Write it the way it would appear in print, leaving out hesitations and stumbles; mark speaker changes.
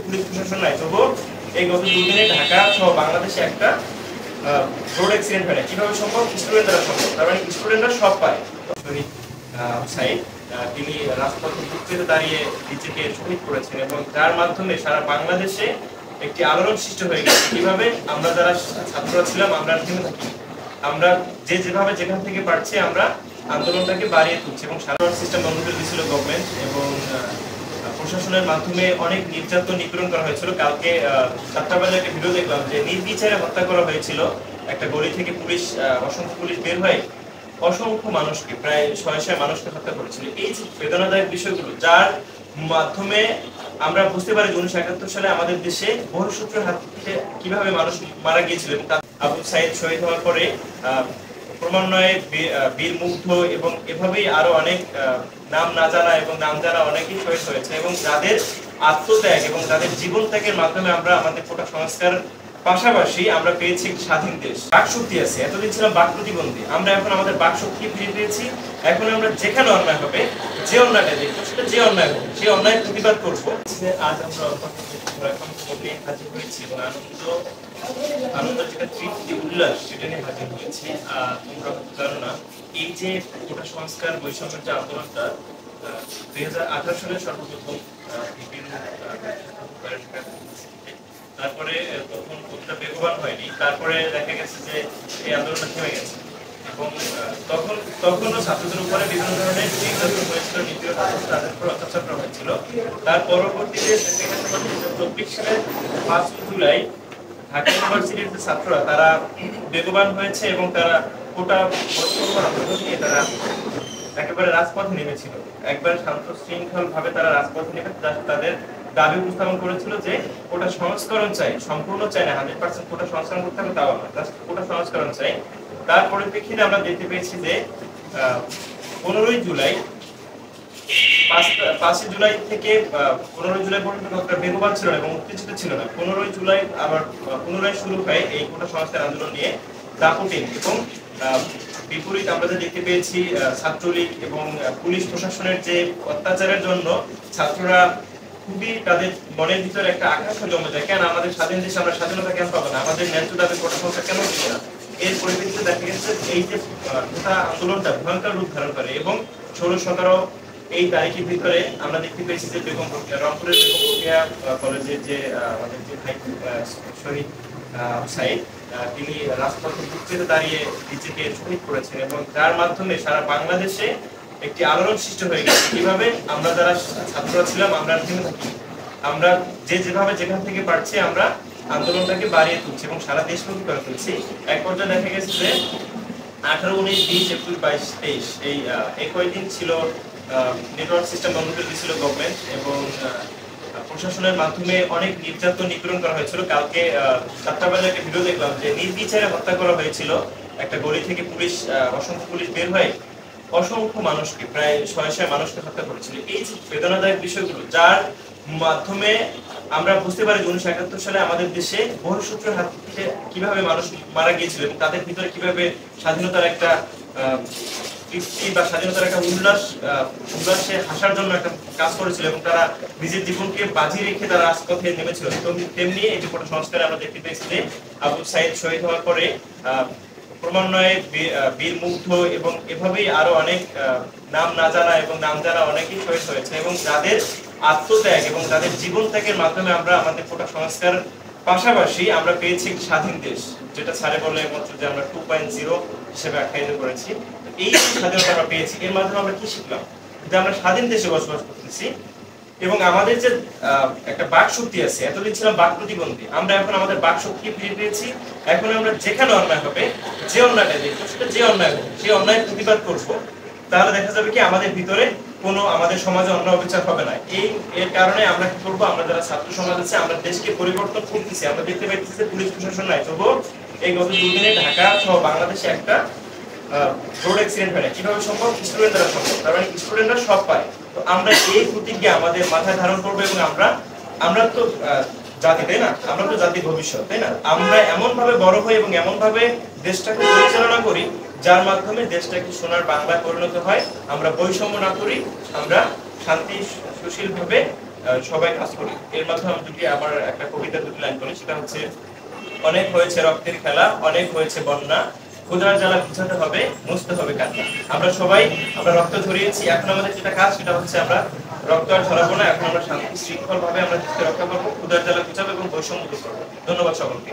Speaker 1: Police প্রশাসন নাই, তবুও এই গত 2 দিনে ঢাকা সহ বাংলাদেশে একটা রোড অ্যাক্সিডেন্ট হয় না। কিভাবে সম্ভব? স্টুডেন্টরা সম্ভব, তার মানে স্টুডেন্টরা সব পায়। শহীদ সাইদ তিনি রাজপথে বুক পেতে দাঁড়িয়ে নিজেকে শহীদ করেছেন এবং যার মাধ্যমে সারা বাংলাদেশে একটি আলোড়ন সৃষ্টি হয়ে গেছে। কিভাবে? আমরা যারা ছাত্ররা ছিলাম আমরা থেমে থাকি, আমরা যেভাবে যেখান থেকে পারছি আমরা আন্দোলনটাকে বাড়িয়ে তুলছি এবং সারা সিস্টেম বন্ধ করে দিয়েছিল গভর্নমেন্ট এবং প্রশাসনের মাধ্যমে অনেক নির্যাতন নিপীড়ন করা হয়েছিল। কালকে 7টা বাজে একটা ভিডিও দেখলাম যে নির্বিচারে হত্যা করা হয়েছিল। একটা গলি থেকে পুলিশ অসংখ্য পুলিশ বের হয়ে অসংখ্য মানুষকে, প্রায় 600 মানুষকে হত্যা করেছিল। এই যে বেদনাদায়ক বিষয়গুলো, যার মাধ্যমে আমরা বুঝতে পারি যে 1971 সালে আমাদের দেশে বহিঃশত্রুর হাত থেকে কিভাবে মানুষ মারা গিয়েছিল। এবং আবু সাইদ শহীদ হওয়ার পরে ক্রমান্বয়ে বীর মুগ্ধ এবং এভাবেই আরো অনেক নাম না জানা এবং নাম জানা অনেকেই শহীদ হয়েছে এবং যাদের আত্মত্যাগ এবং তাদের জীবন ত্যাগের মাধ্যমে আমরা আমাদের কোটা সংস্কার পাশাপাশি আমরা পেয়েছি একটি স্বাধীন দেশ। বাক শক্তি আছে, এতদিন ছিলাম বাক প্রতিবন্ধী, আমরা এখন আমাদের বাক শক্তি ফিরে পেয়েছি। এখন আমরা যেখানে অন্যায় হবে, যে অন্যায়টা দেখবো সেটা যে অন্যায় হবে সেই অন্যায় প্রতিবাদ করবো। আজ আমরা হাজির হয়েছি এবং আনন্দ যেটা তৃপ্তি উল্লাস সেটা নিয়ে হাজির হয়েছে। তোমরা জানো না, এই যে কোটা সংস্কার বৈষম্যের যে আন্দোলনটা 2018 সালে সর্বপ্রথম তারপরে তখন কতটা বেগবান হয়নি, তারপরে দেখা গেছে যে এই আন্দোলনটা থেমে গেছে এবং তখনও ছাত্রদের উপরে বিভিন্ন ধরনের নির্যাতন হয়েছিল, নিপীড়ন তাদের উপর অত্যাচার করা হয়েছিল। তার পরবর্তীতে 2024 সালের 5 জুলাই ঢাকা ইউনিভার্সিটির যে ছাত্ররা তারা বেগবান হয়েছে এবং তারা কোটা আন্দোলন নিয়ে তারা একেবারে রাজপথে নেমেছিল। একবার শান্ত শৃঙ্খল ভাবে তারা রাজপথে নেমে তাদের দাবি উপস্থাপন করেছিল যে কোটা সংস্করণ চাই, সম্পূর্ণ চাই না, 100% কোটা সংস্করণ করতে হবে তাও না, জাস্ট কোটা সংস্করণ চাই। তার পরিপ্রেক্ষিতে আমরা দেখতে পেয়েছি যে 15 জুলাই 5 জুলাই থেকে 15 জুলাই পর্যন্ত কতটা বেগবান ছিল না এবং উত্তেজিত ছিল না। 15 জুলাই আবার পুনরায় শুরু হয় এই কোটা সংস্কার আন্দোলন নিয়ে দাপুটিন এবং বিপরীত আমরা দেখতে পেয়েছি ছাত্রলীগ এবং পুলিশ প্রশাসনের যে অত্যাচারের জন্য ছাত্ররা খুবই তাদের মনের ভিতরে একটা আকাঙ্ক্ষা জমে যায়, কেন আমাদের স্বাধীন দেশে আমরা স্বাধীনতা কেন পাবো না, আমাদের ন্যায্য দাবির কোটা সংস্কার কেন হচ্ছে না। এর পরিপ্রেক্ষিতে দেখা গেছে এই যে কোটা আন্দোলনটা ভয়ঙ্কর রূপ ধারণ করে এবং 16-17 এই তারিখের ভিতরে আমরা দেখতে পেয়েছি যে রংপুরের বেগম রোকেয়া কলেজের যে আমাদের যে শহীদ সাইদ তিনি রাজপথে বুক পেতে দাঁড়িয়ে নিজেকে শহীদ করেছেন এবং যার মাধ্যমে সারা বাংলাদেশে একটি আলোড়ন সৃষ্টি হয়ে গেছে। কিভাবে? আমরা যারা ছাত্ররা ছিলাম আমরা থেমে থাকি, আমরা যেভাবে যেখান থেকে পারছি আমরা আন্দোলনটাকে বাড়িয়ে তুলছি এবং সারা দেশব্যাপী করে তুলছি। এক পর্যায়ে দেখা গেছে যে 18, 19, 20, এপ্রিল, 22, 23 এই কয়েকদিন ছিল নেটওয়ার্ক সিস্টেম বন্ধ করে দিয়েছিল গভর্নমেন্ট এবং প্রশাসনের মাধ্যমে অনেক নির্যাতন নিপীড়ন করা হয়েছিল। কালকে 7টা বাজে একটা ভিডিও দেখলাম যে নির্বিচারে হত্যা করা হয়েছিল। একটা গলি থেকে পুলিশ অসংখ্য পুলিশ বের হয়ে অসংখ্য মানুষকে, প্রায় 600 মানুষকে হত্যা করেছিল। এই যে বেদনাদায়ক বিষয়গুলো, যার মাধ্যমে আমরা বুঝতে পারি যে 1971 সালে আমাদের দেশে বহিঃশত্রুর হাত থেকে কিভাবে মানুষ মারা গিয়েছিল এবং তাদের ভিতরে কিভাবে স্বাধীনতার একটা তৃপ্তি বা স্বাধীনতার একটা উল্লাসে হাসার জন্য একটা কাজ করেছিল এবং তারা নিজের জীবনকে বাজি রেখে তারা রাজপথে নেমেছিল। তেমনি এই যে কোটা সংস্কারে আমরা দেখতে পেয়েছি যে আবু সাইদ শহীদ হওয়ার পরে ক্রমান্বয়ে বীর মুগ্ধ এবং এভাবেই আরো অনেক নাম না জানা এবং নাম জানা অনেকেই শহীদ হয়েছে এবং যাদের আত্মত্যাগ এবং তাদের জীবন ত্যাগের মাধ্যমে আমরা আমাদের কোটা সংস্কার পাশাপাশি আমরা পেয়েছি একটি স্বাধীন দেশ, যেটা স্যারে বললে মাত্র যে আমরা 2.0 হিসেবে আখ্যায়িত করেছি। এই স্বাধীনতা আমরা পেয়েছি, এর মাধ্যমে আমরা কি শিখলাম? যে আমরা স্বাধীন দেশে বসবাস করতেছি এবং আমাদের যে একটা বাক শক্তি আছে, এতদিন ছিলাম বাক প্রতিবন্ধী, আমরা এখন আমাদের বাক শক্তি ফিরে পেয়েছি। এখন আমরা যেখানে অন্যায় হবে, যে অন্যায়টা দেখবো সেটা যে অন্যায় হবে সেই অন্যায় প্রতিবাদ করবো। তাহলে দেখা যাবে কি আমাদের ভিতরে কোনো, আমাদের সমাজে অন্যায় অবিচার হবে না। এর কারণে আমরা কি করবো? আমরা যারা ছাত্র সমাজ আছে আমরা দেশকে পরিবর্তন করতেছি। আমরা দেখতে পাইতেছি যে পুলিশ প্রশাসন নাই, তবুও এই গত 2 দিনে ঢাকা সহ বাংলাদেশে একটা রোড অ্যাক্সিডেন্ট হয় না। কিভাবে সম্ভব? স্টুডেন্টরা সম্ভব, তার মানে স্টুডেন্টরা সব পায়। তো আমরা এই প্রতিজ্ঞা আমাদের মাথায় ধারণ করবো এবং আমরা তো জাতি, তাই না? আমরা তো জাতির ভবিষ্যৎ, তাই না? আমরা এমন ভাবে বড় হই এবং এমন ভাবে দেশটাকে পরিচালনা করি যার মাধ্যমে দেশটাকে সোনার বাংলায় পরিণত হয়। আমরা বৈষম্য না করি, আমরা শান্তি সুশীল ভাবে সবাই কাজ করি। এর মাধ্যমে আমি যদি আমার একটা কবিতা দুটি লাইন বলি, সেটা হচ্ছে, অনেক হয়েছে রক্তের খেলা, অনেক হয়েছে বন্যা, ক্ষুধার জ্বালা বুঝাতে হবে, মুছতে হবে কান্না। আমরা সবাই আমরা রক্ত ঝরিয়েছি, এখন আমাদের যেটা কাজ সেটা হচ্ছে আমরা রক্ত আর ঝরাবো না, এখন আমরা শান্তি শৃঙ্খল ভাবে আমরা দেশকে রক্ষা করবো, ক্ষুধার জ্বালা বুঝাবো এবং বৈষম্য দূর করবো। ধন্যবাদ সকলকে।